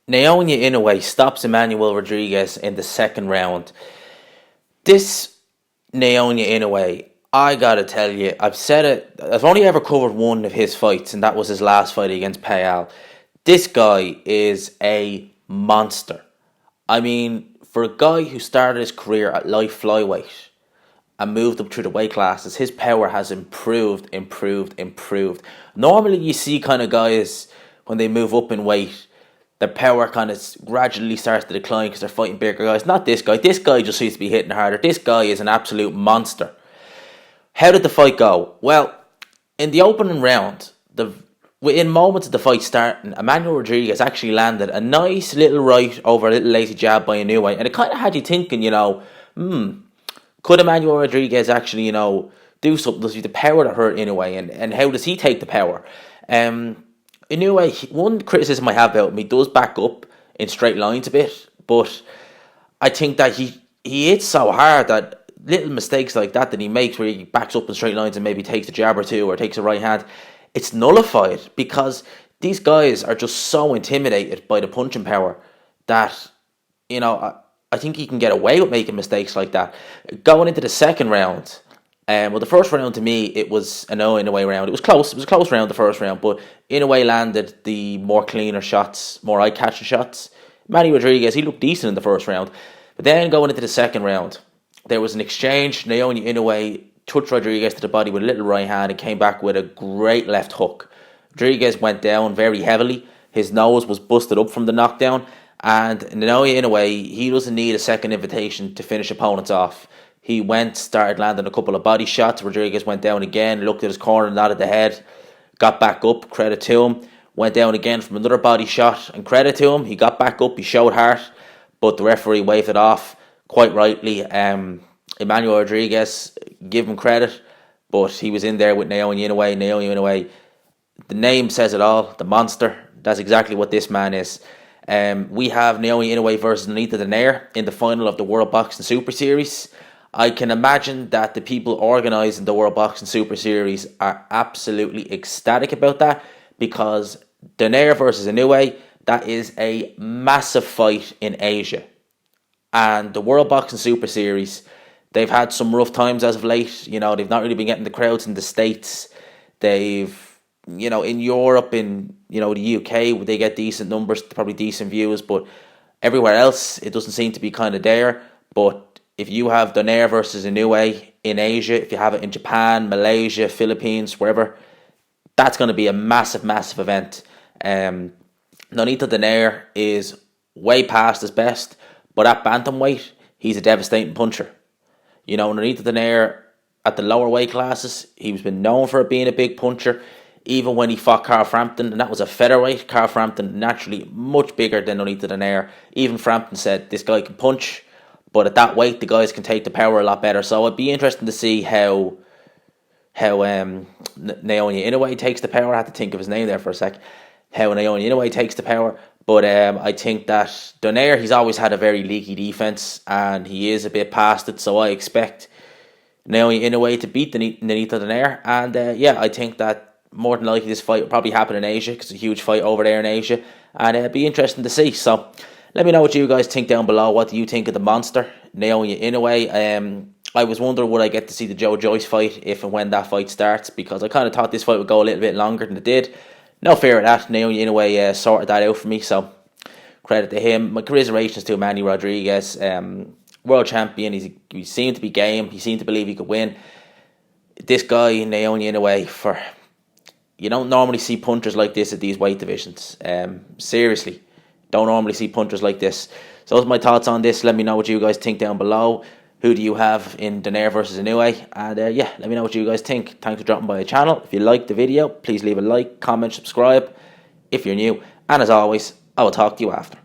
Naoya Inoue stops Emmanuel Rodriguez in the second round. This Naoya Inoue, I gotta tell you, I've said it. I've only ever covered one of his fights, and that was his last fight against Payal. This guy is a monster. I mean, for a guy who started his career at light flyweight and moved up through the weight classes, his power has improved, improved, improved. Normally, you see kind of guys when they move up in weight, their power kind of gradually starts to decline because they're fighting bigger guys. Not this guy. This guy just seems to be hitting harder. This guy is an absolute monster. How did the fight go? Well, in the opening round, within moments of the fight starting, Emmanuel Rodriguez actually landed a nice little right over a little lazy jab by Inoue, and it kind of had you thinking, could Emmanuel Rodriguez actually, do something? Does he have the power to hurt Inoue, and how does he take the power? Inoue, one criticism I have about him, he does back up in straight lines a bit, but I think that he hits so hard that little mistakes like that he makes where he backs up in straight lines and maybe takes a jab or two or takes a right hand, it's nullified because these guys are just so intimidated by the punching power that, I think he can get away with making mistakes like that. Going into the second round, well, the first round to me, it was an Inoue round. It was close. It was a close round, the first round, but Inoue landed the more cleaner shots, more eye-catching shots. Manny Rodriguez, he looked decent in the first round. But then going into the second round, there was an exchange. Naoya Inoue touched Rodriguez to the body with a little right hand and came back with a great left hook. Rodriguez went down very heavily. His nose was busted up from the knockdown. And Naoya Inoue, he doesn't need a second invitation to finish opponents off. He started landing a couple of body shots. Rodriguez went down again, looked at his corner, nodded the head, got back up, credit to him. Went down again from another body shot, and credit to him, he got back up, he showed heart, but the referee waved it off, quite rightly. Emmanuel Rodriguez, give him credit, but he was in there with Naoya Inoue. Naoya Inoue, the name says it all, the monster. That's exactly what this man is. We have Naoya Inoue versus Nonito Donaire in the final of the World Boxing Super Series. I can imagine that the people organising the World Boxing Super Series are absolutely ecstatic about that because Donaire versus Inoue, that is a massive fight in Asia. And the World Boxing Super Series, they've had some rough times as of late. They've not really been getting the crowds in the States. They've, in Europe, in, the UK, they get decent numbers, probably decent views, but everywhere else, it doesn't seem to be kind of there. But if you have Donaire versus Inoue in Asia, if you have it in Japan, Malaysia, Philippines, wherever, that's going to be a massive, massive event. Nonito Donaire is way past his best, but at bantamweight, he's a devastating puncher. Nonito Donaire at the lower weight classes, he's been known for being a big puncher. Even when he fought Carl Frampton, and that was a featherweight, Carl Frampton naturally much bigger than Nonito Donaire. Even Frampton said this guy can punch, but at that weight, the guys can take the power a lot better. So it'd be interesting to see how Naoya Inoue takes the power. I had to think of his name there for a sec. How Naoya Inoue takes the power. But I think that Donaire, he's always had a very leaky defense, and he is a bit past it. So I expect Naoya Inoue to beat Nonito Donaire. And I think that more than likely this fight will probably happen in Asia because it's a huge fight over there in Asia. And it'd be interesting to see. So let me know what you guys think down below. What do you think of the monster, Naoya Inoue? I was wondering would I get to see the Joe Joyce fight if and when that fight starts, because I kind of thought this fight would go a little bit longer than it did. No fear of that. Naoya Inoue sorted that out for me, so credit to him. My commiserations to Manny Rodriguez, world champion. He seemed to be game. He seemed to believe he could win. This guy, Naoya Inoue, you don't normally see punchers like this at these weight divisions. Seriously. Don't normally see punchers like this. So those are my thoughts on this. Let me know what you guys think down below. Who do you have in Donaire versus Inoue? And let me know what you guys think. Thanks for dropping by the channel. If you liked the video, please leave a like, comment, subscribe if you're new. And as always, I will talk to you after.